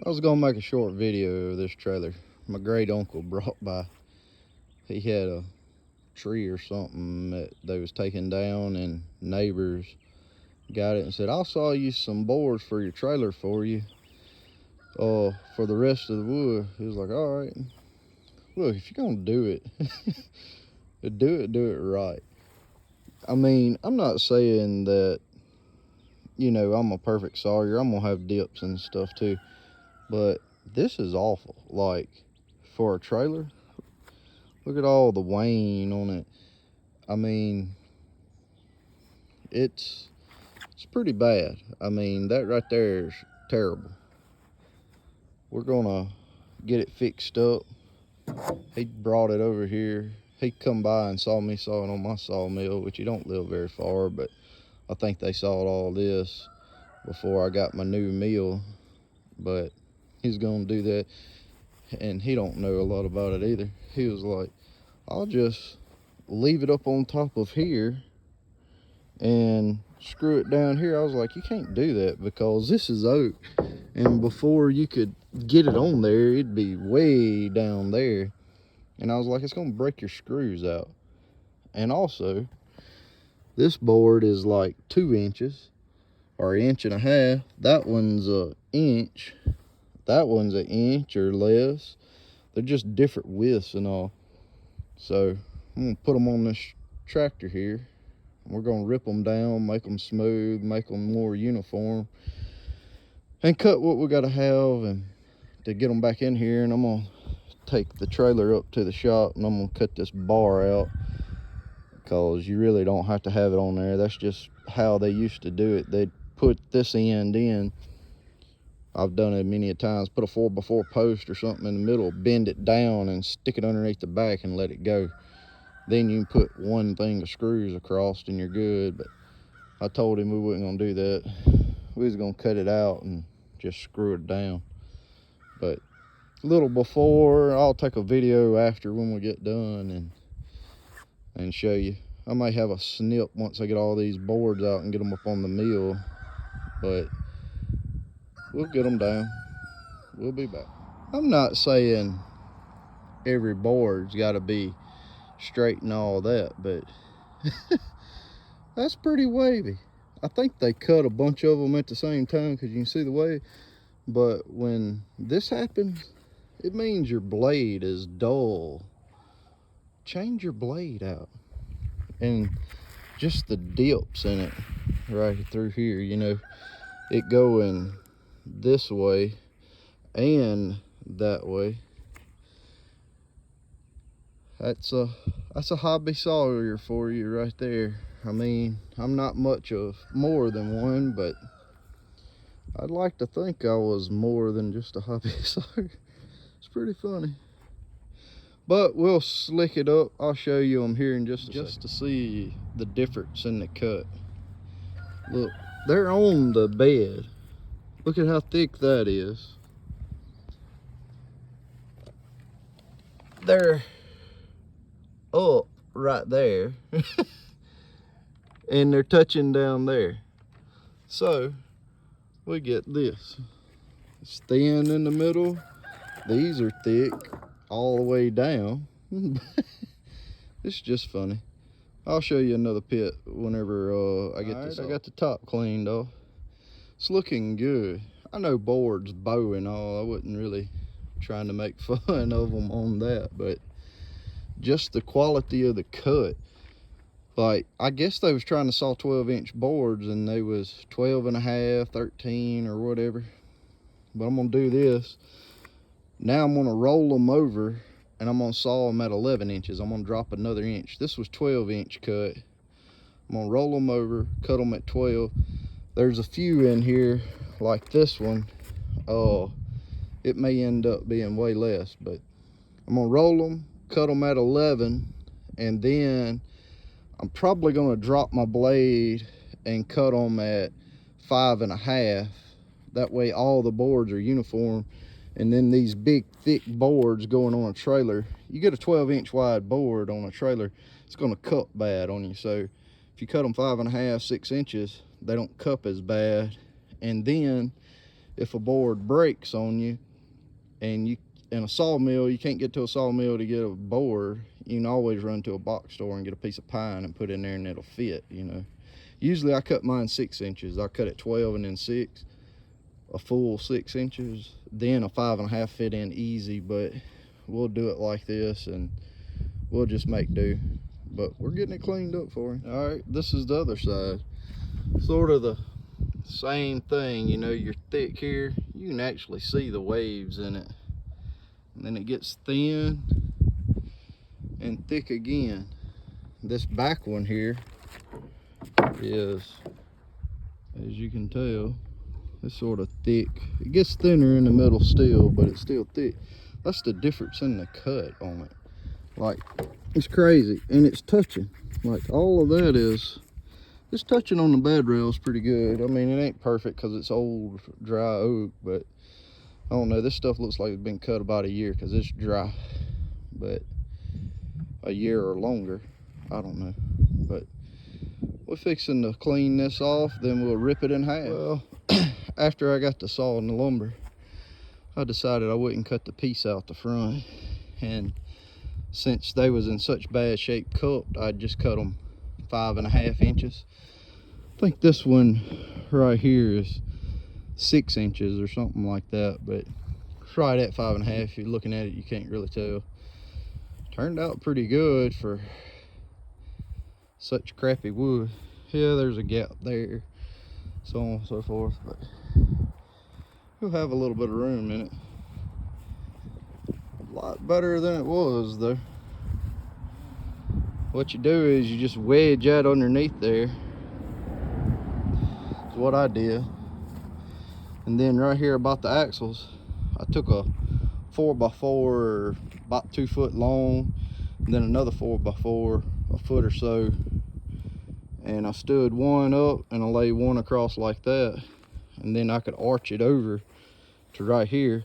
I was gonna make a short video of this trailer. My great uncle brought by. He had a tree or something that they was taking down, and neighbors got it and said, "I'll saw you some boards for your trailer for you. For the rest of the wood." He was like, "All right. Look, if you're gonna do it, do it right." I mean, I'm not saying that I'm a perfect sawyer. I'm gonna have dips and stuff too, but this is awful. Like, for a trailer, look at all the wane on it. I mean, it's pretty bad. I mean, that right there is terrible. We're gonna get it fixed up. He brought it over here. He come by and saw me sawing on my sawmill, which you don't live very far, but I think they sawed all this before I got my new mill. But he's gonna do that, and he don't know a lot about it either. He was like, "I'll just leave it up on top of here and screw it down here." I was like, "You can't do that because this is oak, and before you could get it on there, it'd be way down there." And I was like, "It's gonna break your screws out." And also, this board is like 2 inches or 1.5 inches. That one's an inch. That one's an inch or less. They're just different widths and all. So I'm gonna put them on this tractor here. We're gonna rip them down, make them smooth, make them more uniform, and cut what we gotta have and to get them back in here. And I'm gonna take the trailer up to the shop and I'm gonna cut this bar out, because you really don't have to have it on there. That's just how they used to do it. They'd put this end in. I've done it many a times. Put a 4x4 post or something in the middle, bend it down and stick it underneath the back and let it go. Then you can put one thing of screws across and you're good. But I told him we wasn't gonna do that. We was gonna cut it out and just screw it down. But a little before, I'll take a video after when we get done and show you. I may have a snip once I get all these boards out and get them up on the mill, but we'll get them down. We'll be back. I'm not saying every board's got to be straight and all that, but that's pretty wavy. I think they cut a bunch of them at the same time because you can see the wave. But when this happens, it means your blade is dull. Change your blade out. And just the dips in it right through here, it going this way and that way. That's a hobby sawyer for you right there. I mean, I'm not much of more than one, but I'd like to think I was more than just a hobby sawyer. It's pretty funny. But we'll slick it up. I'll show you them here in just a second to see the difference in the cut. Look, they're on the bed. Look at how thick that is. They're up right there. And they're touching down there. So we get this. It's thin in the middle. These are thick all the way down. It's just funny. I'll show you another pit whenever I get this. I got the top cleaned off. It's looking good. I know boards bow and all. I wasn't really trying to make fun of them on that, but just the quality of the cut. Like, I guess they was trying to saw 12-inch boards and they was 12.5, 13 or whatever. But I'm gonna do this. Now I'm gonna roll them over and I'm gonna saw them at 11 inches. I'm gonna drop another inch. This was 12-inch cut. I'm gonna roll them over, cut them at 12. There's a few in here, like this one. Oh, it may end up being way less, but I'm gonna roll them, cut them at 11, and then I'm probably gonna drop my blade and cut them at 5.5. That way all the boards are uniform. And then these big thick boards going on a trailer, you get a 12-inch wide board on a trailer, it's gonna cup bad on you. So if you cut them 5.5, 6 inches, they don't cup as bad. And then if a board breaks on you, and you in a sawmill, you can't get to a sawmill to get a board, you can always run to a box store and get a piece of pine and put in there, and it'll fit, you know. Usually I cut mine 6 inches. I cut it 12 and then 6, a full 6 inches, then a 5.5 fit in easy. But we'll do it like this and we'll just make do. But we're getting it cleaned up for him. All right, this is the other side. Sort of the same thing, you know. You're thick here, you can actually see the waves in it, and then it gets thin and thick again. This back one here is, as you can tell, it's sort of thick. It gets thinner in the middle still, but it's still thick. That's the difference in the cut on it. Like, it's crazy, and it's touching. Like, all of that is, it's touching on the bed rails pretty good. I mean, it ain't perfect because it's old, dry oak, but I don't know. This stuff looks like it's been cut about a year because it's dry, but a year or longer, I don't know. But we're fixing to clean this off, then we'll rip it in half. Well, after I got the saw and the lumber, I decided I wouldn't cut the piece out the front, and since they was in such bad shape cupped, I'd just cut them 5.5 inches. I think this one right here is 6 inches or something like that, but it's right at 5.5. If you're looking at it, you can't really tell. Turned out pretty good for such crappy wood. Yeah, there's a gap there, so on and so forth, but you'll have a little bit of room in it. A lot better than it was though. What you do is you just wedge out underneath there. That's what I did. And then right here about the axles, I took a 4x4 about 2 foot long, and then another 4x4 a foot or so, and I stood one up and I laid one across like that, and then I could arch it over to right here.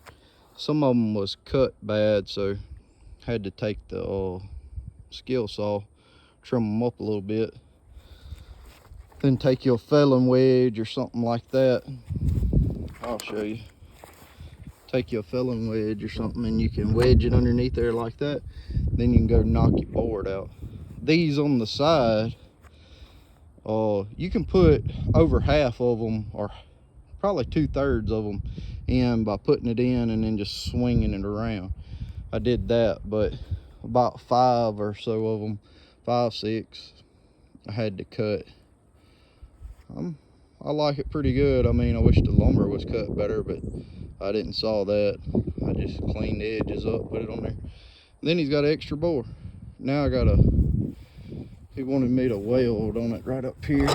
Some of them was cut bad, so I had to take the skill saw, trim them up a little bit, then take your felon wedge or something like that. I'll show you. Take your felon wedge or something and you can wedge it underneath there like that. Then you can go knock your board out. These on the side, you can put over half of them, or probably 2/3 of them, in by putting it in and then just swinging it around. I did that, but about 5 or so of them, 5, 6, I had to cut. I like it pretty good. I mean, I wish the lumber was cut better, but I didn't saw that. I just cleaned the edges up, put it on there. And then he's got an extra bore. Now I got he wanted me to weld on it right up here.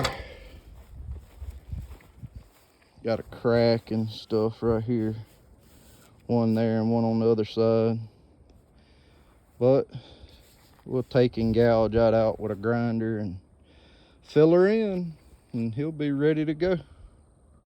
Got a crack and stuff right here. One there and one on the other side. But we'll take and gouge that out with a grinder and fill her in, and he'll be ready to go.